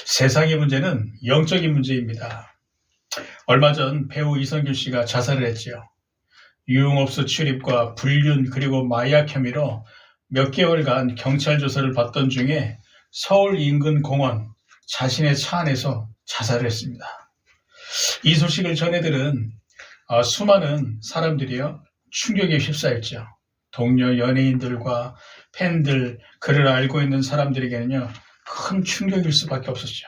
세상의 문제는 영적인 문제입니다. 얼마 전 배우 이성균 씨가 자살을 했지요. 유흥업소 출입과 불륜 그리고 마약 혐의로 몇 개월간 경찰 조사를 받던 중에 서울 인근 공원 자신의 차 안에서 자살을 했습니다. 이 소식을 전해들은 수많은 사람들이요 충격에 휩싸였죠. 동료 연예인들과 팬들, 그를 알고 있는 사람들에게는요 큰 충격일 수밖에 없었죠.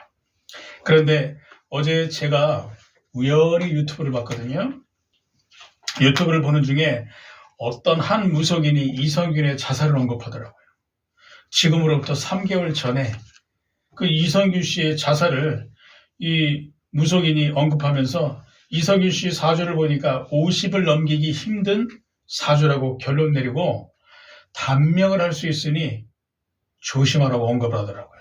그런데 어제 제가 우연히 유튜브를 봤거든요. 유튜브를 보는 중에 어떤 한 무속인이 이성균의 자살을 언급하더라고요. 지금으로부터 3개월 전에 그 이성균 씨의 자살을 이 무속인이 언급하면서 이성균 씨 사주를 보니까 50을 넘기기 힘든 사주라고 결론 내리고 단명을 할 수 있으니 조심하라고 언급을 하더라고요.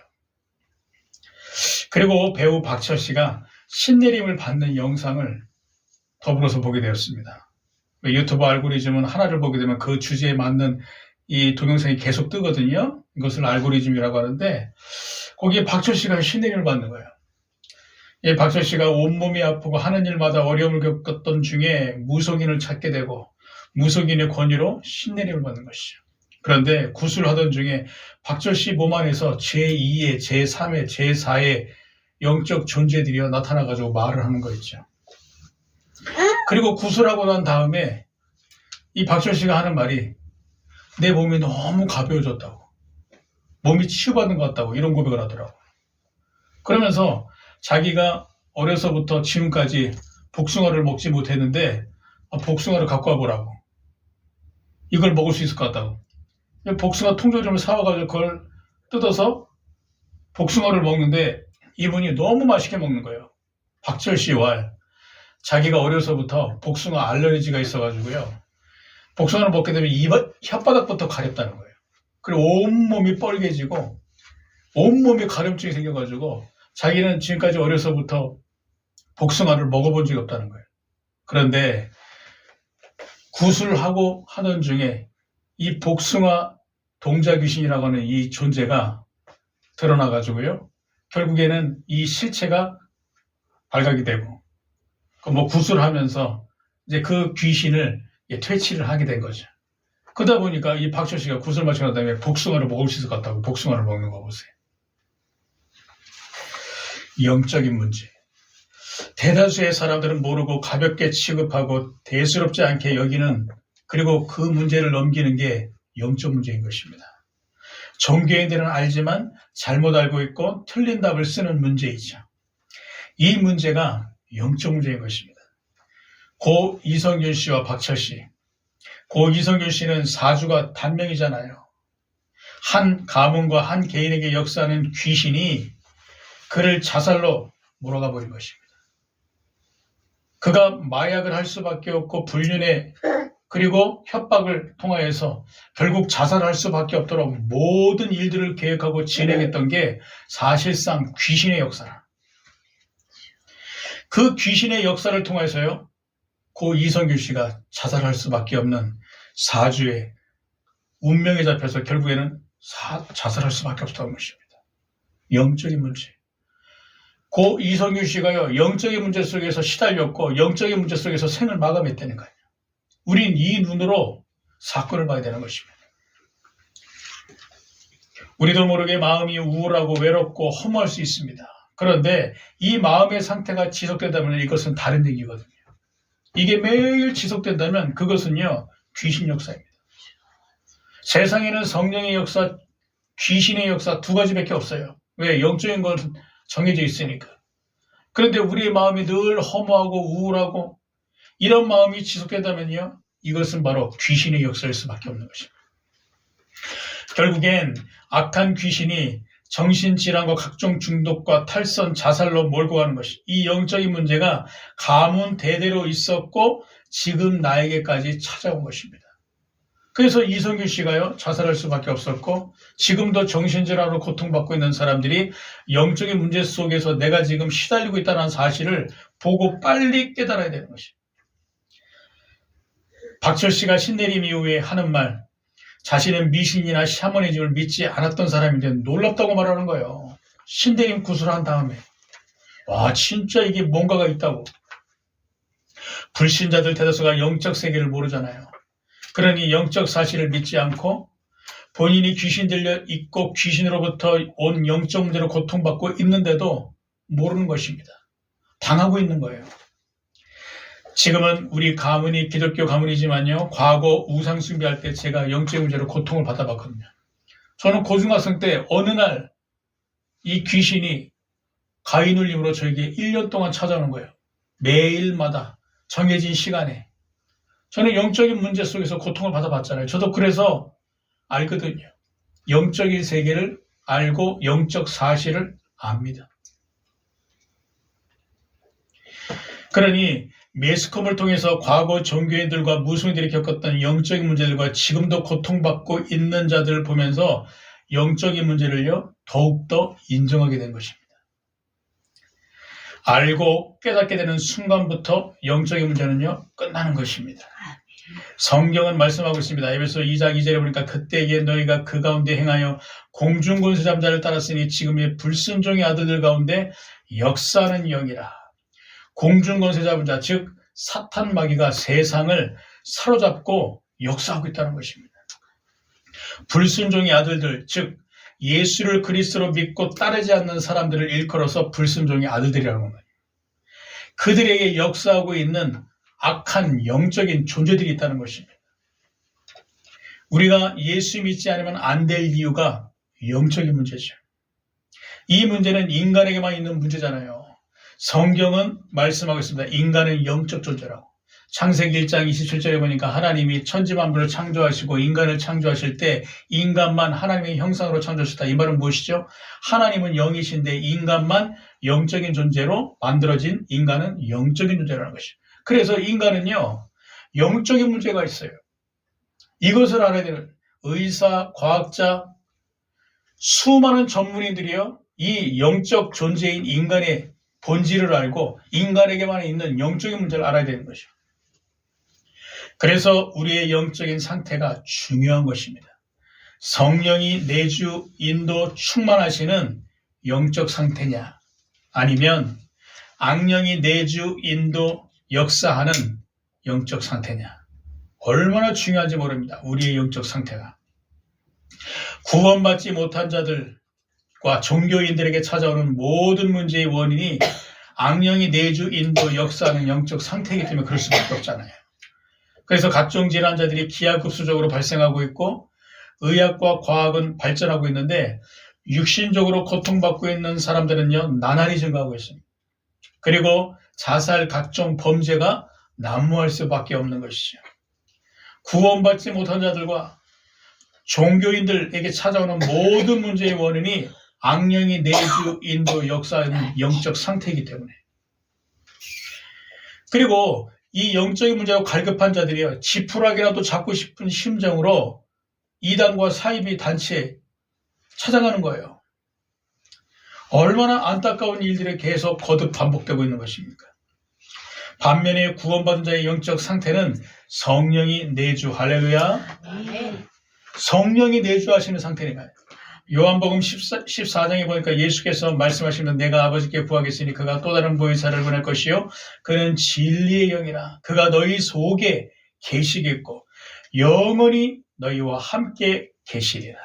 그리고 배우 박철 씨가 신내림을 받는 영상을 더불어서 보게 되었습니다. 유튜브 알고리즘은 하나를 보게 되면 그 주제에 맞는 이 동영상이 계속 뜨거든요. 이것을 알고리즘이라고 하는데 거기에 박철 씨가 신내림을 받는 거예요. 이 박철 씨가 온몸이 아프고 하는 일마다 어려움을 겪었던 중에 무속인을 찾게 되고 무속인의 권유로 신내림을 받는 것이죠. 그런데 구술을 하던 중에 박철 씨 몸 안에서 제2의, 제3의, 제4의 영적 존재들이 나타나가지고 말을 하는 거 있죠. 그리고 구술하고 난 다음에 이 박철 씨가 하는 말이 내 몸이 너무 가벼워졌다고, 몸이 치유받는 것 같다고 이런 고백을 하더라고. 그러면서 자기가 어려서부터 지금까지 복숭아를 먹지 못했는데 복숭아를 갖고 와보라고, 이걸 먹을 수 있을 것 같다고. 복숭아 통조림을 사와가지고 그걸 뜯어서 복숭아를 먹는데 이분이 너무 맛있게 먹는 거예요. 박철 씨와 자기가 어려서부터 복숭아 알레르기가 있어가지고요. 복숭아를 먹게 되면 혓바닥부터 가렵다는 거예요. 그리고 온몸이 뻘개지고 온몸에 가려움증이 생겨가지고 자기는 지금까지 어려서부터 복숭아를 먹어본 적이 없다는 거예요. 그런데 구술하고 하던 중에 이 복숭아 동자귀신이라고 하는 이 존재가 드러나가지고요. 결국에는 이 실체가 발각이 되고, 구술하면서 이제 그 귀신을 퇴치를 하게 된 거죠. 그러다 보니까 이 박철 씨가 구슬 마치고 난 다음에 복숭아를 먹을 수 있을 것 같다고 복숭아를 먹는 거 보세요. 영적인 문제. 대다수의 사람들은 모르고 가볍게 취급하고 대수롭지 않게 여기는, 그리고 그 문제를 넘기는 게 영적 문제인 것입니다. 종교인들은 알지만 잘못 알고 있고 틀린 답을 쓰는 문제이죠. 이 문제가 영적 문제인 것입니다. 고 이성균 씨와 박철 씨. 고 이성균 씨는 사주가 단명이잖아요. 한 가문과 한 개인에게 역사하는 귀신이 그를 자살로 몰아가 버린 것입니다. 그가 마약을 할 수밖에 없고 불륜에 그리고 협박을 통하여서 결국 자살할 수밖에 없도록 모든 일들을 계획하고 진행했던 게 사실상 귀신의 역사라. 그 귀신의 역사를 통해서요, 고 이성균 씨가 자살할 수밖에 없는 사주의 운명에 잡혀서 결국에는 자살할 수밖에 없었던 것입니다. 영적인 문제. 고 이성균 씨가요, 영적인 문제 속에서 시달렸고 영적인 문제 속에서 생을 마감했다는 거예요. 우린 이 눈으로 사건을 봐야 되는 것입니다. 우리도 모르게 마음이 우울하고 외롭고 허무할 수 있습니다. 그런데 이 마음의 상태가 지속된다면 이것은 다른 얘기거든요. 이게 매일 지속된다면 그것은요, 귀신 역사입니다. 세상에는 성령의 역사, 귀신의 역사 두 가지밖에 없어요. 왜? 영적인 것은 정해져 있으니까. 그런데 우리의 마음이 늘 허무하고 우울하고 이런 마음이 지속된다면요, 이것은 바로 귀신의 역사일 수밖에 없는 것입니다. 결국엔 악한 귀신이 정신질환과 각종 중독과 탈선, 자살로 몰고 가는 것이, 이 영적인 문제가 가문 대대로 있었고 지금 나에게까지 찾아온 것입니다. 그래서 이성균 씨가요, 자살할 수밖에 없었고 지금도 정신질환으로 고통받고 있는 사람들이 영적인 문제 속에서 내가 지금 시달리고 있다는 사실을 보고 빨리 깨달아야 되는 것입니다. 박철 씨가 신내림 이후에 하는 말, 자신은 미신이나 샤머니즘을 믿지 않았던 사람인데 놀랍다고 말하는 거예요. 신대림 구술한 다음에 와 진짜 이게 뭔가가 있다고. 불신자들 대다수가 영적 세계를 모르잖아요. 그러니 영적 사실을 믿지 않고 본인이 귀신 들려 있고 귀신으로부터 온 영적 문제로 고통받고 있는데도 모르는 것입니다. 당하고 있는 거예요. 지금은 우리 가문이 기독교 가문이지만요. 과거 우상 숭배할 때 제가 영적 문제로 고통을 받아봤거든요. 저는 고등학생 때 어느 날 이 귀신이 가위 눌림으로 저에게 1년 동안 찾아오는 거예요. 매일마다 정해진 시간에. 저는 영적인 문제 속에서 고통을 받아봤잖아요. 저도 그래서 알거든요. 영적인 세계를 알고 영적 사실을 압니다. 그러니 매스컴을 통해서 과거 종교인들과 무속인들이 겪었던 영적인 문제들과 지금도 고통받고 있는 자들을 보면서 영적인 문제를요 더욱더 인정하게 된 것입니다. 알고 깨닫게 되는 순간부터 영적인 문제는요 끝나는 것입니다. 성경은 말씀하고 있습니다. 에베소 2장 2절에 보니까 그때에 너희가 그 가운데 행하여 공중권세 잡은 자를 따랐으니 지금의 불순종의 아들들 가운데 역사하는 영이라. 공중권세 잡은 자, 즉 사탄 마귀가 세상을 사로잡고 역사하고 있다는 것입니다. 불순종의 아들들, 즉 예수를 그리스도로 믿고 따르지 않는 사람들을 일컬어서 불순종의 아들들이라는 겁니다. 그들에게 역사하고 있는 악한 영적인 존재들이 있다는 것입니다. 우리가 예수 믿지 않으면 안 될 이유가 영적인 문제죠. 이 문제는 인간에게만 있는 문제잖아요. 성경은 말씀하고 있습니다. 인간은 영적 존재라고. 창세기 1장 27절에 보니까 하나님이 천지만물을 창조하시고 인간을 창조하실 때 인간만 하나님의 형상으로 창조하셨다. 이 말은 무엇이죠? 하나님은 영이신데 인간만 영적인 존재로 만들어진 인간은 영적인 존재라는 것이죠. 그래서 인간은요, 영적인 문제가 있어요. 이것을 알아야 되는 의사, 과학자, 수많은 전문인들이요, 이 영적 존재인 인간의 본질을 알고 인간에게만 있는 영적인 문제를 알아야 되는 것이죠. 그래서 우리의 영적인 상태가 중요한 것입니다. 성령이 내주, 인도, 충만하시는 영적 상태냐, 아니면 악령이 내주, 인도, 역사하는 영적 상태냐. 얼마나 중요한지 모릅니다. 우리의 영적 상태가. 구원받지 못한 자들과 종교인들에게 찾아오는 모든 문제의 원인이 악령이 내주, 인도, 역사하는 영적 상태이기 때문에 그럴 수밖에 없잖아요. 그래서 각종 질환자들이 기하급수적으로 발생하고 있고 의학과 과학은 발전하고 있는데 육신적으로 고통받고 있는 사람들은요 나날이 증가하고 있습니다. 그리고 자살, 각종 범죄가 난무할 수밖에 없는 것이죠. 구원받지 못한 자들과 종교인들에게 찾아오는 모든 문제의 원인이 악령이 내주, 인도, 역사하는 영적 상태이기 때문에. 그리고 이 영적인 문제로 갈급한 자들이요 지푸라기라도 잡고 싶은 심정으로 이단과 사이비 단체에 찾아가는 거예요. 얼마나 안타까운 일들이 계속 거듭 반복되고 있는 것입니까? 반면에 구원받은 자의 영적 상태는 성령이 내주, 할렐루야, 성령이 내주하시는 상태니까요. 요한복음 14장에 보니까 예수께서 말씀하시는 내가 아버지께 구하겠으니 그가 또 다른 보혜사를 보낼 것이요 그는 진리의 영이라. 그가 너희 속에 계시겠고 영원히 너희와 함께 계시리라.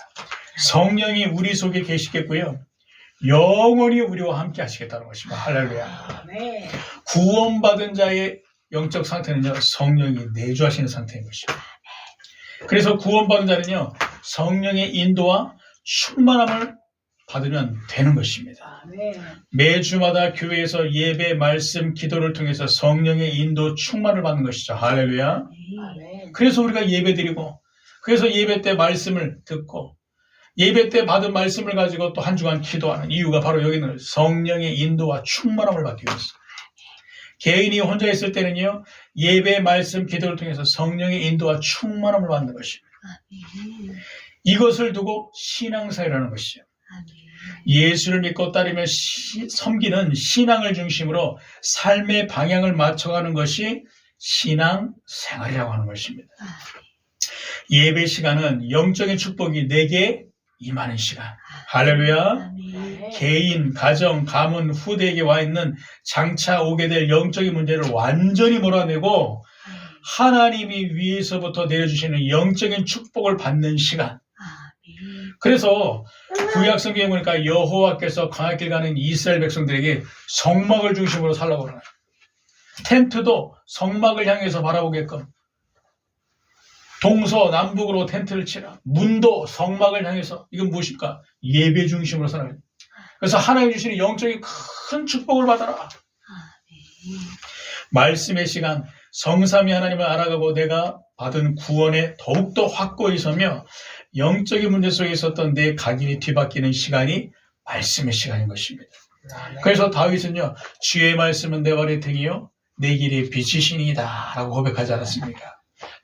성령이 우리 속에 계시겠고요 영원히 우리와 함께 하시겠다는 것입니다. 할렐루야. 구원받은 자의 영적 상태는요 성령이 내주하시는 상태인 것입니다. 그래서 구원받은 자는요 성령의 인도와 충만함을 받으면 되는 것입니다. 매주마다 교회에서 예배, 말씀, 기도를 통해서 성령의 인도, 충만을 받는 것이죠. 할렐루야. 그래서 우리가 예배드리고 그래서 예배 때 말씀을 듣고 예배 때 받은 말씀을 가지고 또 한 주간 기도하는 이유가 바로 여기는 성령의 인도와 충만함을 받기 위해서. 개인이 혼자 있을 때는요 예배, 말씀, 기도를 통해서 성령의 인도와 충만함을 받는 것입니다. 이것을 두고 신앙사회라는 것이죠. 예수를 믿고 따르며 섬기는 신앙을 중심으로 삶의 방향을 맞춰가는 것이 신앙생활이라고 하는 것입니다. 예배 시간은 영적인 축복이 내게 임하는 시간. 할렐루야. 아멘. 개인, 가정, 가문, 후대에게 와 있는 장차 오게 될 영적인 문제를 완전히 몰아내고 하나님이 위에서부터 내려주시는 영적인 축복을 받는 시간. 아멘. 그래서 구약 성경에 보니까 여호와께서 광야길 가는 이스라엘 백성들에게 성막을 중심으로 살라고 그러나요. 텐트도 성막을 향해서 바라보게끔 동서남북으로 텐트를 치라. 문도 성막을 향해서. 이건 무엇일까? 예배 중심으로 살아야 돼. 그래서 하나님 주시는 영적인 큰 축복을 받아라. 아멘. 말씀의 시간, 성삼위 하나님을 알아가고 내가 받은 구원에 더욱더 확고히 서며 영적인 문제 속에 있었던 내 각인이 뒤바뀌는 시간이 말씀의 시간인 것입니다. 그래서 다윗은요, 주의 말씀은 내 발의 등이요 내 길의 빛이시니이다 라고 고백하지 않았습니까?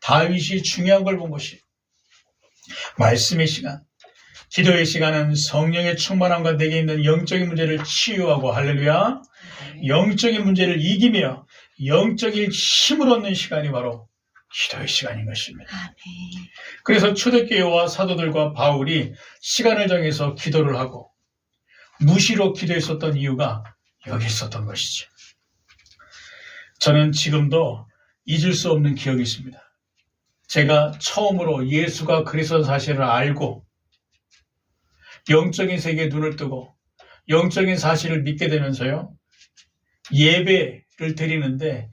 다윗이 중요한 걸 본 것이 말씀의 시간, 기도의 시간은 성령의 충만함과 내게 있는 영적인 문제를 치유하고 할렐루야, 영적인 문제를 이기며 영적인 힘을 얻는 시간이 바로 기도의 시간인 것입니다. 아멘. 그래서 초대교회와 사도들과 바울이 시간을 정해서 기도를 하고 무시로 기도했었던 이유가 여기 있었던 것이죠. 저는 지금도 잊을 수 없는 기억이 있습니다. 제가 처음으로 예수가 그리스도 사실을 알고 영적인 세계에 눈을 뜨고 영적인 사실을 믿게 되면서요, 예배를 드리는데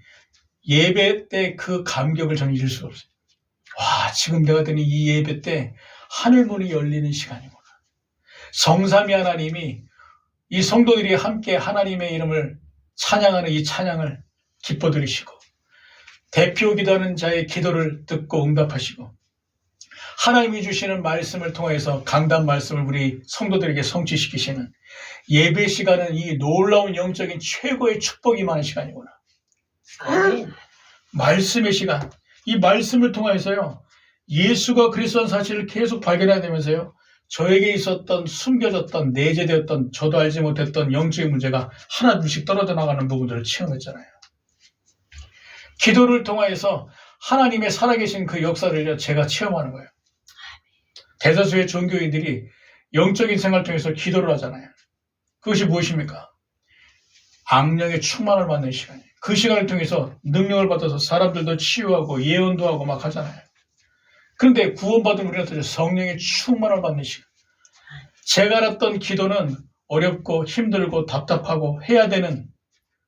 예배 때 그 감격을 저는 잊을 수가 없어요. 와, 지금 내가 드린 이 예배 때 하늘문이 열리는 시간이구나. 성삼위 하나님이 이 성도들이 함께 하나님의 이름을 찬양하는 이 찬양을 기뻐 들으시고 대표 기도하는 자의 기도를 듣고 응답하시고 하나님이 주시는 말씀을 통해서 강단 말씀을 우리 성도들에게 성취시키시는 예배 시간은 이 놀라운 영적인 최고의 축복이 많은 시간이구나. 아멘. 말씀의 시간, 이 말씀을 통해서요, 예수가 그리스도인 사실을 계속 발견해야 되면서요, 저에게 있었던 숨겨졌던 내재되었던 저도 알지 못했던 영적인 문제가 하나둘씩 떨어져 나가는 부분들을 체험했잖아요. 기도를 통해서 하나님의 살아계신 그 역사를 제가 체험하는 거예요. 대다수의 종교인들이 영적인 생활을 통해서 기도를 하잖아요. 그것이 무엇입니까? 악령의 충만을 받는 시간이에요. 그 시간을 통해서 능력을 받아서 사람들도 치유하고 예언도 하고 막 하잖아요. 그런데 구원받은 우리는 어떠죠? 성령의 충만을 받는 시간. 제가 알았던 기도는 어렵고 힘들고 답답하고 해야 되는,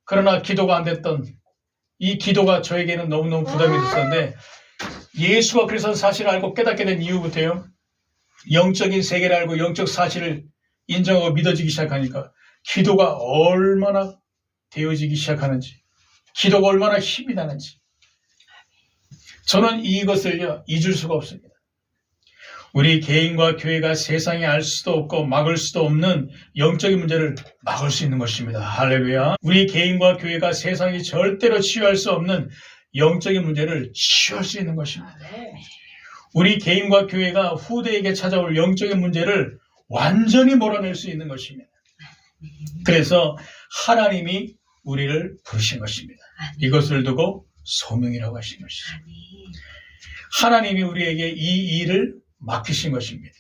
그러나 기도가 안 됐던 이 기도가 저에게는 너무너무 부담이 됐었는데, 예수가 그래서 사실을 알고 깨닫게 된 이후부터요, 영적인 세계를 알고 영적 사실을 인정하고 믿어지기 시작하니까 기도가 얼마나 되어지기 시작하는지, 기도가 얼마나 힘이 나는지 저는 이것을요 잊을 수가 없습니다. 우리 개인과 교회가 세상에 알 수도 없고 막을 수도 없는 영적인 문제를 막을 수 있는 것입니다. 할렐루야. 우리 개인과 교회가 세상이 절대로 치유할 수 없는 영적인 문제를 치유할 수 있는 것입니다. 우리 개인과 교회가 후대에게 찾아올 영적인 문제를 완전히 몰아낼 수 있는 것입니다. 그래서 하나님이 우리를 부르신 것입니다. 이것을 두고 소명이라고 하신 것이죠. 하나님이 우리에게 이 일을 맡기신 것입니다.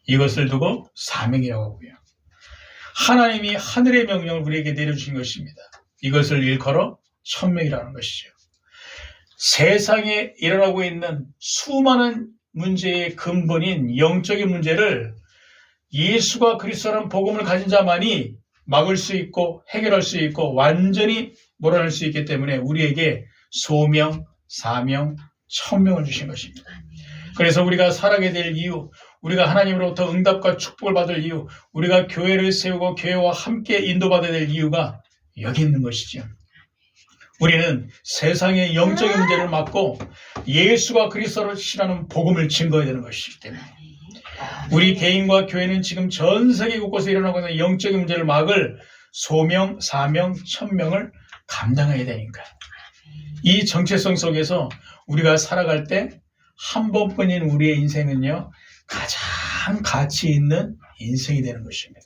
이것을 두고 사명이라고 하고요. 하나님이 하늘의 명령을 우리에게 내려주신 것입니다. 이것을 일컬어 천명이라는 것이죠. 세상에 일어나고 있는 수많은 문제의 근본인 영적인 문제를 예수가 그리스도라는 복음을 가진 자만이 막을 수 있고 해결할 수 있고 완전히 몰아낼 수 있기 때문에 우리에게 소명, 사명, 천명을 주신 것입니다. 그래서 우리가 살아가게 될 이유, 우리가 하나님으로부터 응답과 축복을 받을 이유, 우리가 교회를 세우고 교회와 함께 인도받아야 될 이유가 여기 있는 것이죠. 우리는 세상의 영적인 문제를 막고 예수가 그리스도시라는 복음을 증거해야 되는 것이기 때문에 우리 개인과 교회는 지금 전 세계 곳곳에 일어나고 있는 영적인 문제를 막을 소명, 사명, 천명을 감당해야 되니까 이 정체성 속에서 우리가 살아갈 때 한 번뿐인 우리의 인생은요 가장 가치 있는 인생이 되는 것입니다.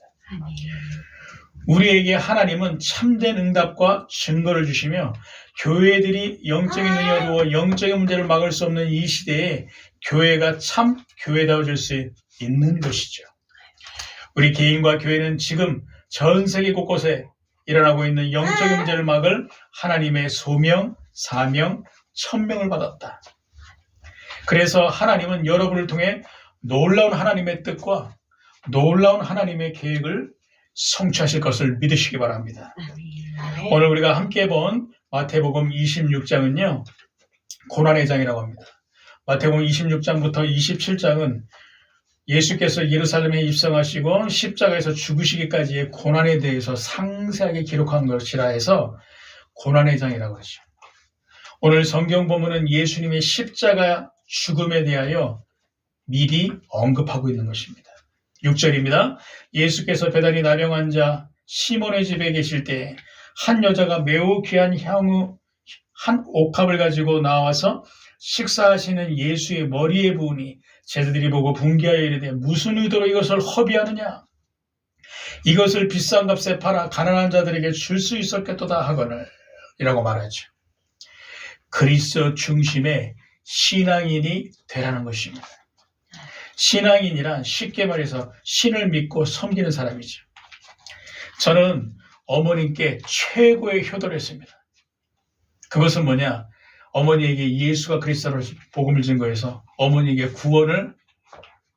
우리에게 하나님은 참된 응답과 증거를 주시며 교회들이 영적인 눈이 어두워 영적인 문제를 막을 수 없는 이 시대에 교회가 참 교회다워질 수 있는 것이죠. 우리 개인과 교회는 지금 전 세계 곳곳에 일어나고 있는 영적인 문제를 막을 하나님의 소명, 사명, 천명을 받았다. 그래서 하나님은 여러분을 통해 놀라운 하나님의 뜻과 놀라운 하나님의 계획을 성취하실 것을 믿으시기 바랍니다. 아멘. 오늘 우리가 함께 본 마태복음 26장은요, 고난의 장이라고 합니다. 마태복음 26장부터 27장은 예수께서 예루살렘에 입성하시고 십자가에서 죽으시기까지의 고난에 대해서 상세하게 기록한 것이라 해서 고난의 장이라고 하죠. 오늘 성경 본문은 예수님의 십자가 죽음에 대하여 미리 언급하고 있는 것입니다. 6절입니다. 예수께서 배달이 나병한 자 시몬의 집에 계실 때 한 여자가 매우 귀한 향후 한 옥합을 가지고 나와서 식사하시는 예수의 머리에 부으니 제자들이 보고 분개하여 이르되 무슨 의도로 이것을 허비하느냐? 이것을 비싼 값에 팔아 가난한 자들에게 줄 수 있었겠도다 하거늘 이라고 말하죠. 그리스도 중심의 신앙인이 되라는 것입니다. 신앙인이란 쉽게 말해서 신을 믿고 섬기는 사람이죠. 저는 어머님께 최고의 효도를 했습니다. 그것은 뭐냐? 어머니에게 예수가 그리스도로 복음을 증거해서 어머니에게 구원을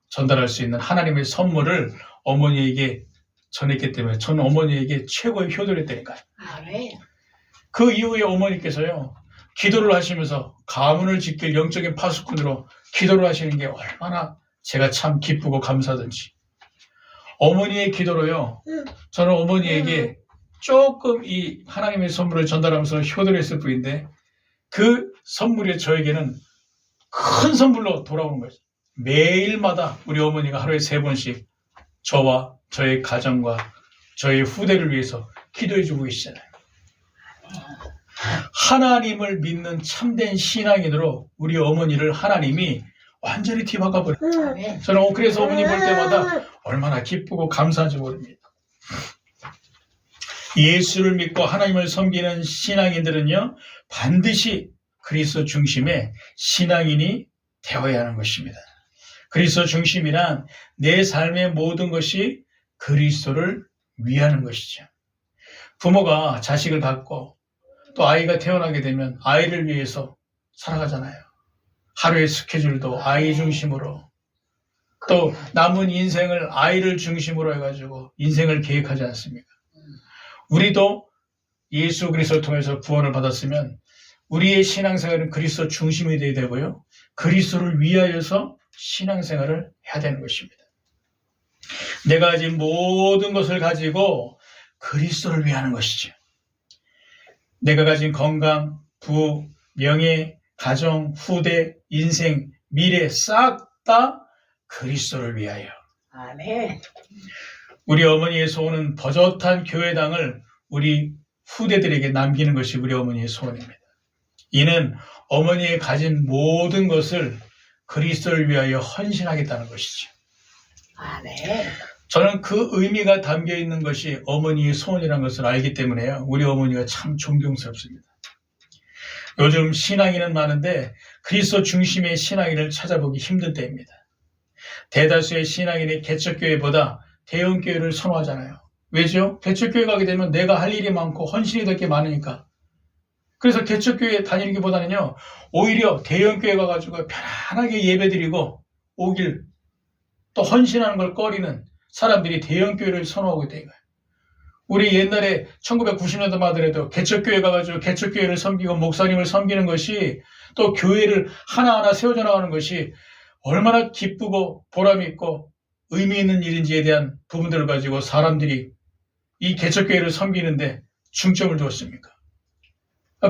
전달할 수 있는 하나님의 선물을 어머니에게 전했기 때문에 저는 어머니에게 최고의 효도를 했다니까요. 아멘. 그 이후에 어머니께서요, 기도를 하시면서 가문을 지킬 영적인 파수꾼으로 기도를 하시는 게 얼마나 제가 참 기쁘고 감사하든지. 어머니의 기도로요, 저는 어머니에게 조금 이 하나님의 선물을 전달하면서 효도를 했을 뿐인데 그 선물이 저에게는 큰 선물로 돌아오는 거죠. 매일마다 우리 어머니가 하루에 3번씩 저와 저의 가정과 저의 후대를 위해서 기도해 주고 계시잖아요. 하나님을 믿는 참된 신앙인으로 우리 어머니를 하나님이 완전히 뒤바꿔버려요. 아멘. 저는 그래서 어머니 볼 때마다 얼마나 기쁘고 감사한지 모릅니다. 예수를 믿고 하나님을 섬기는 신앙인들은요, 반드시 그리스도 중심의 신앙인이 되어야 하는 것입니다. 그리스도 중심이란 내 삶의 모든 것이 그리스도를 위하는 것이죠. 부모가 자식을 갖고 또 아이가 태어나게 되면 아이를 위해서 살아가잖아요. 하루의 스케줄도 아이 중심으로, 또 남은 인생을 아이를 중심으로 해가지고 인생을 계획하지 않습니까? 우리도 예수 그리스도를 통해서 구원을 받았으면 우리의 신앙생활은 그리스도 중심이 되어야 되고요. 그리스도를 위하여서 신앙생활을 해야 되는 것입니다. 내가 가진 모든 것을 가지고 그리스도를 위하는 것이죠. 내가 가진 건강, 부, 명예, 가정, 후대, 인생, 미래 싹 다 그리스도를 위하여. 아멘. 우리 어머니의 소원은 버젓한 교회당을 우리 후대들에게 남기는 것이 우리 어머니의 소원입니다. 이는 어머니의 가진 모든 것을 그리스도를 위하여 헌신하겠다는 것이죠. 아멘. 저는 그 의미가 담겨 있는 것이 어머니의 소원이라는 것을 알기 때문에요. 우리 어머니가 참 존경스럽습니다. 요즘 신앙인은 많은데 그리스도 중심의 신앙인을 찾아보기 힘든 때입니다. 대다수의 신앙인이 개척교회보다 대형교회를 선호하잖아요. 왜죠? 개척교회 가게 되면 내가 할 일이 많고 헌신이 될 게 많으니까. 그래서 개척교회 다니기보다는요, 오히려 대형교회 가가지고 편안하게 예배드리고 오길, 또 헌신하는 걸 꺼리는 사람들이 대형교회를 선호하고 있다 이거예요. 우리 옛날에 1990년대만 하더라도 개척교회 가가지고 개척교회를 섬기고 목사님을 섬기는 것이, 또 교회를 하나하나 세워져 나가는 것이 얼마나 기쁘고 보람 있고 의미 있는 일인지에 대한 부분들을 가지고 사람들이 이 개척교회를 섬기는데 중점을 두었습니까?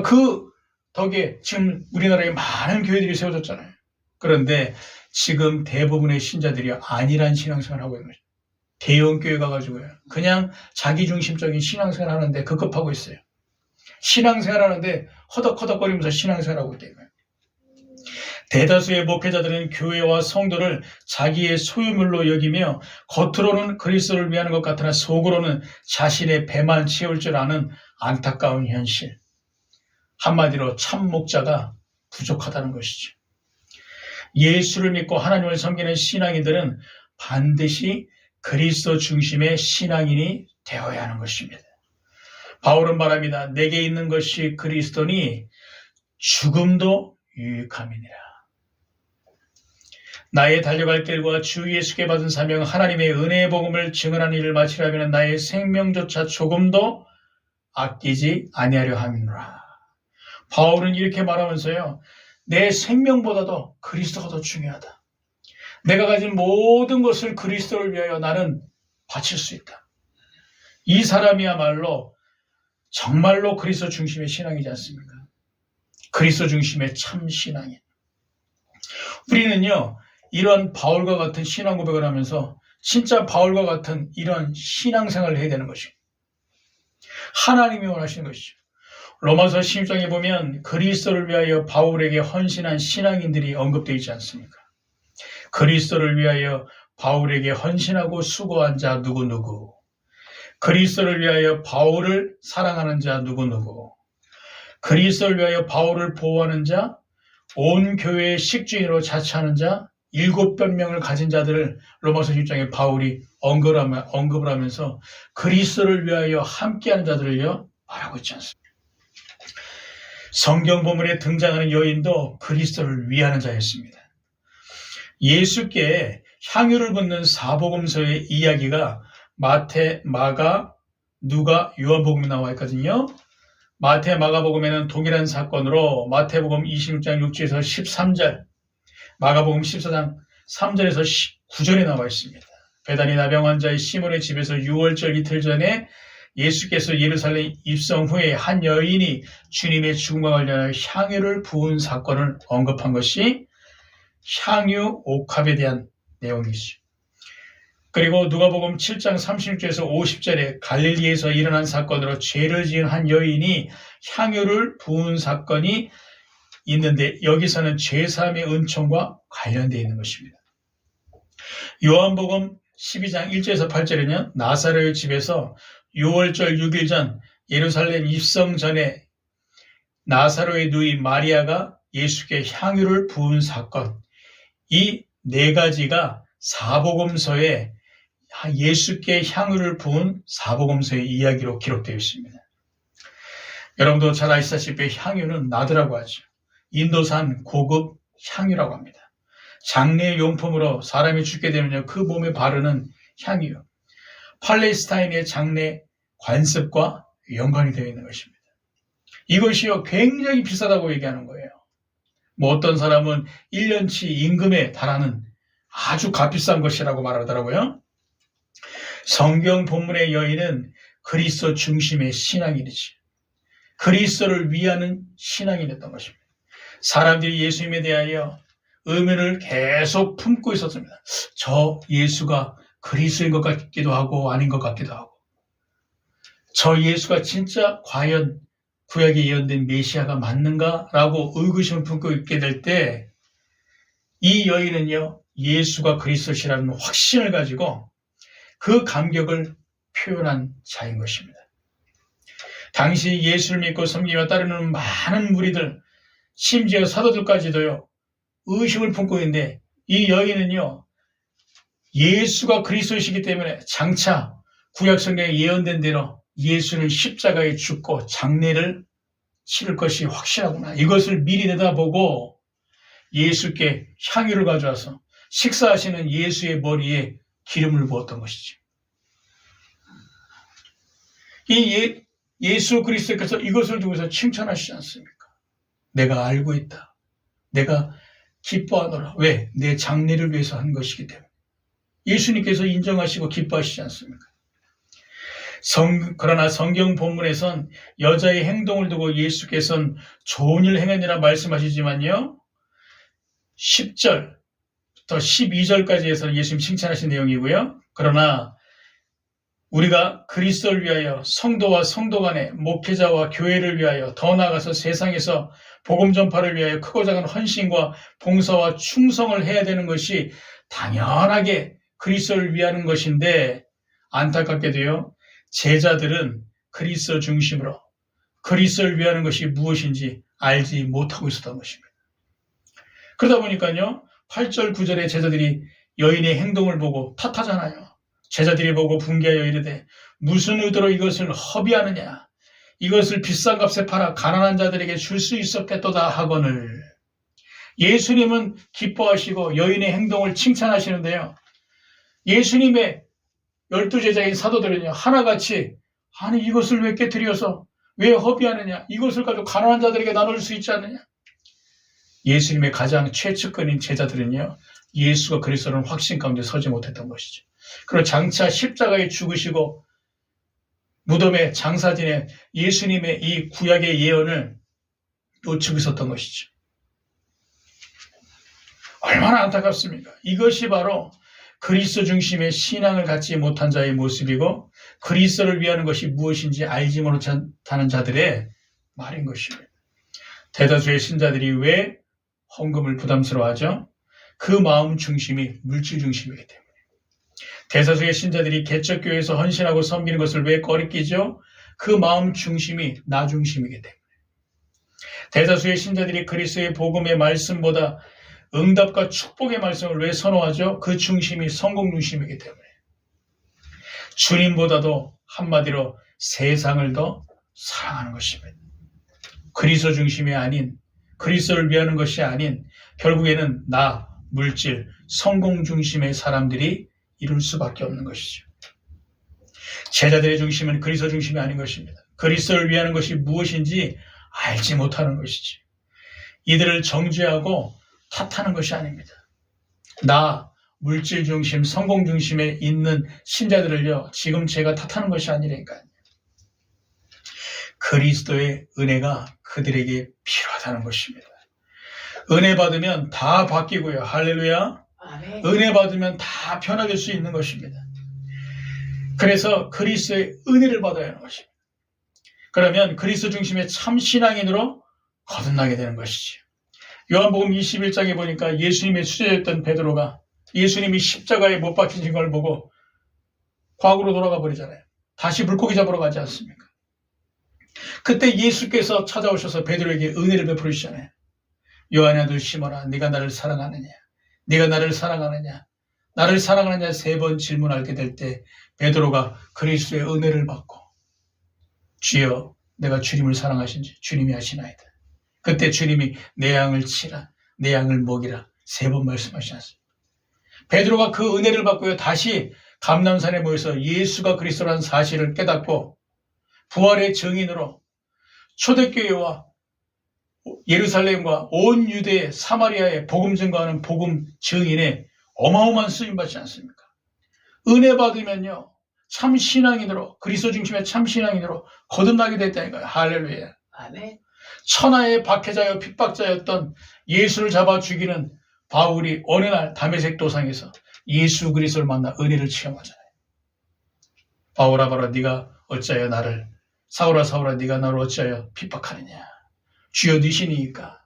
그 덕에 지금 우리나라에 많은 교회들이 세워졌잖아요. 그런데 지금 대부분의 신자들이 아니란 신앙생활을 하고 있는 거죠. 대형교회 가가지고요, 그냥 자기중심적인 신앙생활 하는데 급급하고 있어요. 신앙생활 하는데 허덕허덕거리면서 신앙생활 하고 있대요. 대다수의 목회자들은 교회와 성도를 자기의 소유물로 여기며 겉으로는 그리스도를 위하는 것 같으나 속으로는 자신의 배만 채울 줄 아는 안타까운 현실. 한마디로 참 목자가 부족하다는 것이죠. 예수를 믿고 하나님을 섬기는 신앙인들은 반드시 그리스도 중심의 신앙인이 되어야 하는 것입니다. 바울은 말합니다. 내게 있는 것이 그리스도니 죽음도 유익함이니라. 나의 달려갈 길과 주 예수께 받은 사명 하나님의 은혜의 복음을 증언하는 일을 마치려면 나의 생명조차 조금도 아끼지 아니하려 함이노라. 바울은 이렇게 말하면서요. 내 생명보다도 그리스도가 더 중요하다. 내가 가진 모든 것을 그리스도를 위하여 나는 바칠 수 있다. 이 사람이야말로 정말로 그리스도 중심의 신앙이지 않습니까? 그리스도 중심의 참 신앙인. 우리는요. 이런 바울과 같은 신앙 고백을 하면서 진짜 바울과 같은 이런 신앙생활을 해야 되는 것입니다. 하나님이 원하시는 것이죠. 로마서 16장에 보면 그리스도를 위하여 바울에게 헌신한 신앙인들이 언급되어 있지 않습니까? 그리스도를 위하여 바울에게 헌신하고 수고한 자 누구누구, 그리스도를 위하여 바울을 사랑하는 자 누구누구, 그리스도를 위하여 바울을 보호하는 자, 온 교회의 식주인으로 자처하는 자 7변명을 가진 자들을 로마서 16장에 바울이 언급을 하면서 그리스도를 위하여 함께하는 자들을요 말하고 있지 않습니까? 성경 본문에 등장하는 여인도 그리스도를 위하는 자였습니다. 예수께 향유를 붓는 사복음서의 이야기가 마태, 마가, 누가, 요한복음에 나와 있거든요. 마태, 마가복음에는 동일한 사건으로 마태복음 26장 6절에서 13절, 마가복음 14장 3절에서 9절에 나와 있습니다. 베다니 나병 환자의 시몬의 집에서 6월절 이틀 전에 예수께서 예루살렘 입성 후에 한 여인이 주님의 죽음과 관련하여 향유를 부은 사건을 언급한 것이 향유 옥합에 대한 내용이죠. 그리고 누가복음 7장 36절에서 50절에 갈릴리에서 일어난 사건으로 죄를 지은 한 여인이 향유를 부은 사건이 있는데 여기서는 죄사함의 은총과 관련되어 있는 것입니다. 요한복음 12장 1절에서 8절에는 나사로의 집에서 6월절 6일 전 예루살렘 입성 전에 나사로의 누이 마리아가 예수께 향유를 부은 사건, 이 네 가지가 사복음서에 예수께 향유를 부은 사복음서의 이야기로 기록되어 있습니다. 여러분도 잘 아시다시피 향유는 나드라고 하죠. 인도산 고급 향유라고 합니다. 장례 용품으로 사람이 죽게 되면요 그 몸에 바르는 향유. 팔레스타인의 장례 관습과 연관이 되어 있는 것입니다. 이것이요 굉장히 비싸다고 얘기하는 거예요. 뭐 어떤 사람은 1년치 임금에 달하는 아주 값비싼 것이라고 말하더라고요. 성경 본문의 여인은 그리스도 중심의 신앙인이지. 그리스도를 위하는 신앙인이었던 것입니다. 사람들이 예수님에 대하여 의문을 계속 품고 있었습니다. 저 예수가 그리스도인 것 같기도 하고 아닌 것 같기도 하고, 저 예수가 진짜 과연 구약에 예언된 메시아가 맞는가라고 의구심을 품고 있게 될 때 이 여인은요 예수가 그리스도시라는 확신을 가지고 그 감격을 표현한 자인 것입니다. 당시 예수를 믿고 섬기며 따르는 많은 무리들, 심지어 사도들까지도요 의심을 품고 있는데 이 여인은요 예수가 그리스도시기 때문에 장차 구약 성경에 예언된 대로 예수는 십자가에 죽고 장례를 치를 것이 확실하구나, 이것을 미리 내다보고 예수께 향유를 가져와서 식사하시는 예수의 머리에 기름을 부었던 것이죠. 이 예수 그리스도께서 이것을 두고서 칭찬하시지 않습니까? 내가 알고 있다. 내가 기뻐하노라. 왜? 내 장례를 위해서 한 것이기 때문에. 예수님께서 인정하시고 기뻐하시지 않습니까? 그러나 성경 본문에선 여자의 행동을 두고 예수께서는 좋은 일 행하니라 말씀하시지만요 10절부터 12절까지 해서 예수님 칭찬하신 내용이고요. 그러나 우리가 그리스도를 위하여 성도와 성도 간에 목회자와 교회를 위하여 더 나아가서 세상에서 복음 전파를 위하여 크고 작은 헌신과 봉사와 충성을 해야 되는 것이 당연하게 그리스도를 위하는 것인데, 안타깝게도요 제자들은 그리스도 중심으로 그리스도를 위하는 것이 무엇인지 알지 못하고 있었던 것입니다. 그러다 보니까요 8절 9절에 제자들이 여인의 행동을 보고 탓하잖아요. 제자들이 보고 분개하여 이르되 무슨 의도로 이것을 허비하느냐. 이것을 비싼 값에 팔아 가난한 자들에게 줄 수 있었겠도다 하거늘. 예수님은 기뻐하시고 여인의 행동을 칭찬하시는데요. 예수님의 12제자인 사도들은요, 하나같이 아니 이것을 왜 깨뜨려서 왜 허비하느냐. 이것을 가지고 가난한 자들에게 나눌 수 있지 않느냐. 예수님의 가장 최측근인 제자들은요, 예수가 그리스도라는 확신 가운데 서지 못했던 것이죠. 그리고 장차 십자가에 죽으시고 무덤에 장사진에 예수님의 이 구약의 예언을 놓치고 있었던 것이죠. 얼마나 안타깝습니까? 이것이 바로 그리스도 중심의 신앙을 갖지 못한 자의 모습이고 그리스도를 위하는 것이 무엇인지 알지 못하는 자들의 말인 것입니다. 대다수의 신자들이 왜 헌금을 부담스러워하죠? 그 마음 중심이 물질 중심이기 때문에. 대다수의 신자들이 개척교회에서 헌신하고 섬기는 것을 왜 꺼리끼죠? 그 마음 중심이 나 중심이기 때문에. 대다수의 신자들이 그리스도의 복음의 말씀보다 응답과 축복의 말씀을 왜 선호하죠? 그 중심이 성공 중심이기 때문에. 주님보다도 한마디로 세상을 더 사랑하는 것입니다. 그리스도 중심이 아닌, 그리스도를 위하는 것이 아닌 결국에는 나, 물질, 성공 중심의 사람들이 이룰 수밖에 없는 것이죠. 제자들의 중심은 그리스도 중심이 아닌 것입니다. 그리스도를 위하는 것이 무엇인지 알지 못하는 것이지. 이들을 정죄하고 탓하는 것이 아닙니다. 나, 물질 중심, 성공 중심에 있는 신자들을요, 지금 제가 탓하는 것이 아니라니까요. 그리스도의 은혜가 그들에게 필요하다는 것입니다. 은혜 받으면 다 바뀌고요. 할렐루야. 아멘. 은혜 받으면 다 변화될 수 있는 것입니다. 그래서 그리스도의 은혜를 받아야 하는 것입니다. 그러면 그리스도 중심의 참 신앙인으로 거듭나게 되는 것이죠. 요한복음 21장에 보니까 예수님의 수제였던 베드로가 예수님이 십자가에 못 박히신 걸 보고 과거로 돌아가 버리잖아요. 다시 물고기 잡으러 가지 않습니까? 그때 예수께서 찾아오셔서 베드로에게 은혜를 베풀으시잖아요. 요한의 아들 시몬아, 네가 나를 사랑하느냐? 네가 나를 사랑하느냐? 나를 사랑하느냐? 3번 질문하게 될 때 베드로가 그리스도의 은혜를 받고 주여 내가 주님을 사랑하신지 주님이 아시나이다. 그때 주님이 내 양을 치라, 내 양을 먹이라 3번 말씀하시지 않습니까? 베드로가 그 은혜를 받고요. 다시 감람산에 모여서 예수가 그리스도라는 사실을 깨닫고 부활의 증인으로 초대교회와 예루살렘과 온 유대 사마리아에 복음 증거하는 복음 증인의 어마어마한 쓰임받지 않습니까? 은혜 받으면요. 참 신앙인으로 그리스도 중심의 참 신앙인으로 거듭나게 됐다니까요. 할렐루야. 아멘. 천하의 박해자여 핍박자였던 예수를 잡아 죽이는 바울이 어느 날 다메섹 도상에서 예수 그리스도를 만나 은혜를 체험하잖아요. 바울아 바울아 네가 어찌하여 나를 사울아 사울아 네가 나를 어찌하여 핍박하느냐. 주여 니시니까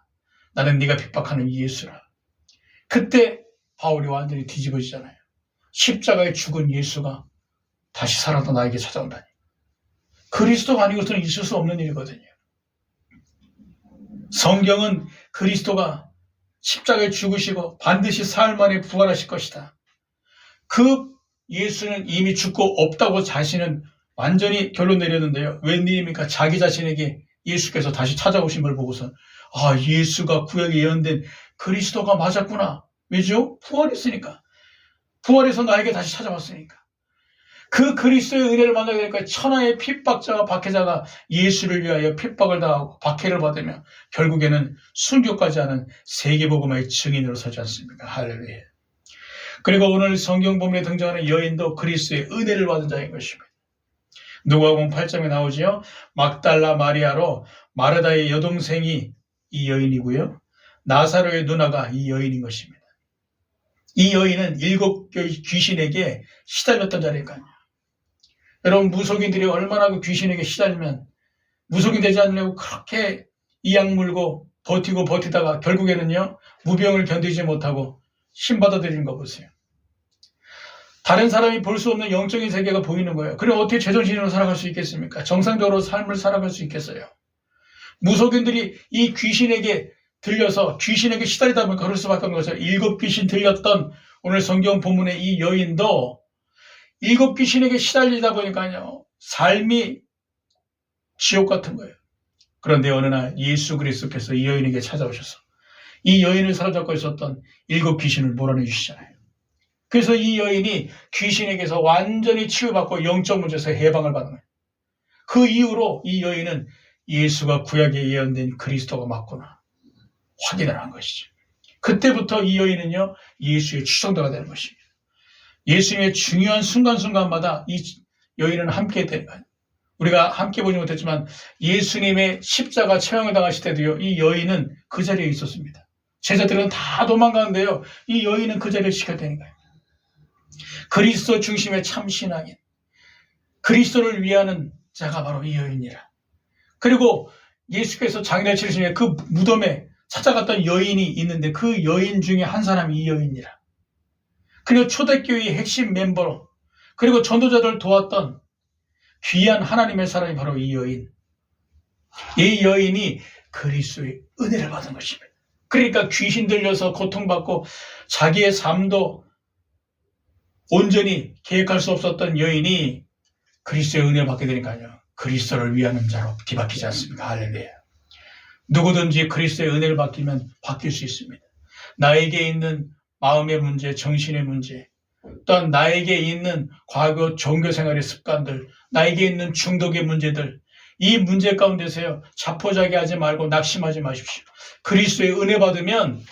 나는 네가 핍박하는 예수라. 그때 바울이 완전히 뒤집어지잖아요. 십자가에 죽은 예수가 다시 살아서 나에게 찾아온다니. 그리스도가 아니고서는 있을 수 없는 일이거든요. 성경은 그리스도가 십자가에 죽으시고 반드시 사흘 만에 부활하실 것이다. 그 예수는 이미 죽고 없다고 자신은 완전히 결론 내렸는데요. 웬일입니까? 자기 자신에게 예수께서 다시 찾아오신 걸 보고서 아, 예수가 구약에 예언된 그리스도가 맞았구나. 왜죠? 부활했으니까. 부활해서 나에게 다시 찾아왔으니까. 그 그리스도의 은혜를 만나게 되니까 천하의 핍박자와 박해자가 예수를 위하여 핍박을 당하고 박해를 받으며 결국에는 순교까지 하는 세계복음화의 증인으로 서지 않습니까? 할렐루야. 그리고 오늘 성경 본문에 등장하는 여인도 그리스도의 은혜를 받은 자인 것입니다. 누가복음 8장에 나오지요. 막달라 마리아로 마르다의 여동생이 이 여인이고요. 나사로의 누나가 이 여인인 것입니다. 이 여인은 7 귀신에게 시달렸던 자리니까요. 여러분 무속인들이 얼마나 그 귀신에게 시달리면 무속인 되지 않으려고 그렇게 이악 물고 버티다가 결국에는요 무병을 견디지 못하고 신받아들이는 거 보세요. 다른 사람이 볼 수 없는 영적인 세계가 보이는 거예요. 그럼 어떻게 제정신으로 살아갈 수 있겠습니까? 정상적으로 삶을 살아갈 수 있겠어요? 무속인들이 이 귀신에게 들려서 귀신에게 시달리다 보니까 그럴 수밖에 없는 것이죠. 7 귀신 들렸던 오늘 성경 본문의 이 여인도 7 귀신에게 시달리다 보니까요, 삶이 지옥 같은 거예요. 그런데 어느 날 예수 그리스도께서 이 여인에게 찾아오셔서 이 여인을 사로잡고 있었던 7 귀신을 몰아내 주시잖아요. 그래서 이 여인이 귀신에게서 완전히 치유받고 영적 문제에서 해방을 받는 거예요. 그 이후로 이 여인은 예수가 구약에 예언된 그리스도가 맞구나 확인을 한 것이죠. 그때부터 이 여인은요, 예수의 추종자가 되는 것입니다. 예수님의 중요한 순간순간마다 이 여인은 함께 했다는 거예요. 우리가 함께 보지 못했지만 예수님의 십자가 처형을 당하실 때도요, 이 여인은 그 자리에 있었습니다. 제자들은 다 도망가는데요, 이 여인은 그 자리를 지켰다는 거예요. 그리스도 중심의 참 신앙인, 그리스도를 위하는 자가 바로 이 여인이라. 그리고 예수께서 장례를 치르시는 그 무덤에 찾아갔던 여인이 있는데 그 여인 중에 한 사람이 이 여인이라. 그리고 초대교회의 핵심 멤버로, 그리고 전도자들을 도왔던 귀한 하나님의 사람이 바로 이 여인. 이 여인이 그리스도의 은혜를 받은 것입니다. 그러니까 귀신 들려서 고통받고 자기의 삶도 온전히 계획할 수 없었던 여인이 그리스도의 은혜를 받게 되니까요, 그리스도를 위하는 자로 뒤바뀌지 않습니까? 할렐루야. 누구든지 그리스도의 은혜를 받기면 바뀔 수 있습니다. 나에게 있는 마음의 문제, 정신의 문제, 또한 나에게 있는 과거 종교생활의 습관들, 나에게 있는 중독의 문제들, 이 문제 가운데서요, 자포자기하지 말고 낙심하지 마십시오. 그리스도의 은혜 받으면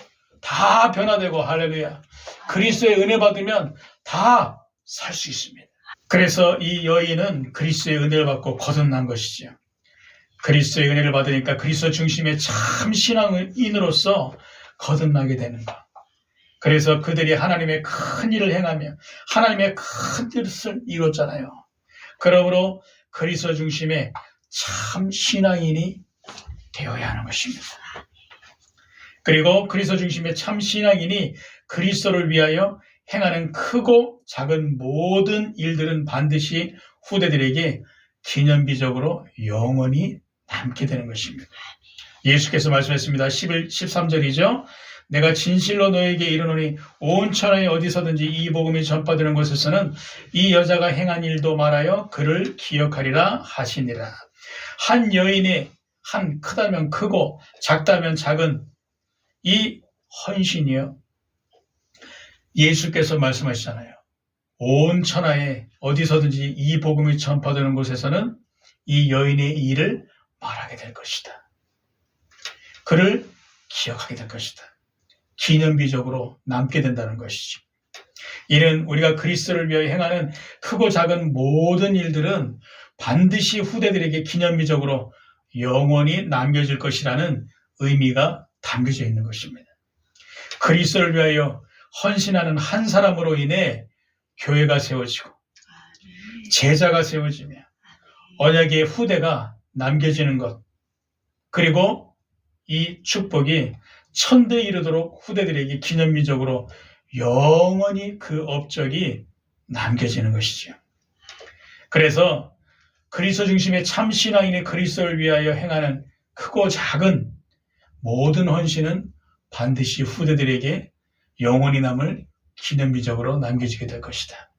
다 변화되고, 할렐루야. 그리스도의 은혜 받으면 다 살 수 있습니다. 그래서 이 여인은 그리스도의 은혜를 받고 거듭난 것이지요. 그리스도의 은혜를 받으니까 그리스도 중심의 참 신앙인으로서 거듭나게 되는 것. 그래서 그들이 하나님의 큰 일을 행하며 하나님의 큰 뜻을 이뤘잖아요. 그러므로 그리스도 중심의 참 신앙인이 되어야 하는 것입니다. 그리고 그리스도 중심의 참 신앙인이 그리스도를 위하여 행하는 크고 작은 모든 일들은 반드시 후대들에게 기념비적으로 영원히 남게 되는 것입니다. 예수께서 말씀했습니다. 13절이죠. 내가 진실로 너에게 이르노니 온 천하에 어디서든지 이 복음이 전파되는 곳에서는 이 여자가 행한 일도 말하여 그를 기억하리라 하시니라. 한 여인의 한 크다면 크고 작다면 작은 이 헌신이요, 예수께서 말씀하시잖아요. 온 천하에 어디서든지 이 복음이 전파되는 곳에서는 이 여인의 일을 말하게 될 것이다. 그를 기억하게 될 것이다. 기념비적으로 남게 된다는 것이지. 이는 우리가 그리스도를 위하여 행하는 크고 작은 모든 일들은 반드시 후대들에게 기념비적으로 영원히 남겨질 것이라는 의미가 담겨져 있는 것입니다. 그리스도를 위하여 헌신하는 한 사람으로 인해 교회가 세워지고 제자가 세워지며 언약의 후대가 남겨지는 것, 그리고 이 축복이 천대에 이르도록 후대들에게 기념비적으로 영원히 그 업적이 남겨지는 것이죠. 그래서 그리스도 중심의 참 신앙인의 그리스도를 위하여 행하는 크고 작은 모든 헌신은 반드시 후대들에게 영원히 남을 기념비적으로 남겨지게 될 것이다.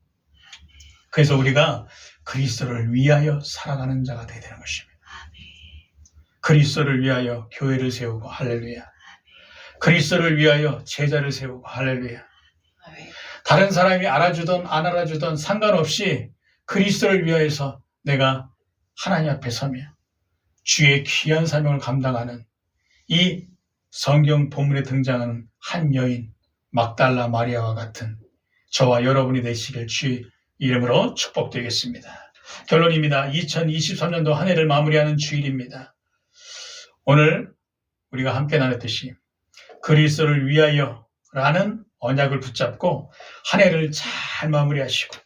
그래서 우리가 그리스도를 위하여 살아가는 자가 되어야 되는 것입니다. 그리스도를 위하여 교회를 세우고, 할렐루야. 그리스도를 위하여 제자를 세우고, 할렐루야. 다른 사람이 알아주든 안 알아주든 상관없이 그리스도를 위하여서 내가 하나님 앞에 서며 주의 귀한 사명을 감당하는 이 성경 본문에 등장하는 한 여인 막달라 마리아와 같은 저와 여러분이 되시길 주의 이름으로 축복드리겠습니다. 결론입니다. 2023년도 한 해를 마무리하는 주일입니다. 오늘 우리가 함께 나눴듯이 그리스도를 위하여 라는 언약을 붙잡고 한 해를 잘 마무리하시고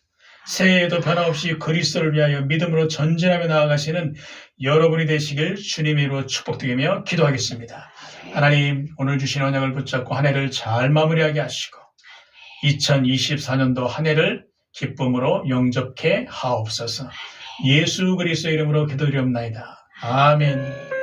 새해에도 변함없이 그리스도를 위하여 믿음으로 전진하며 나아가시는 여러분이 되시길 주님의 이름으로 축복드리며 기도하겠습니다. 하나님, 오늘 주신 언약을 붙잡고 한 해를 잘 마무리하게 하시고 2024년도 한 해를 기쁨으로 영접해 하옵소서. 예수 그리스도의 이름으로 기도드리옵나이다. 아멘.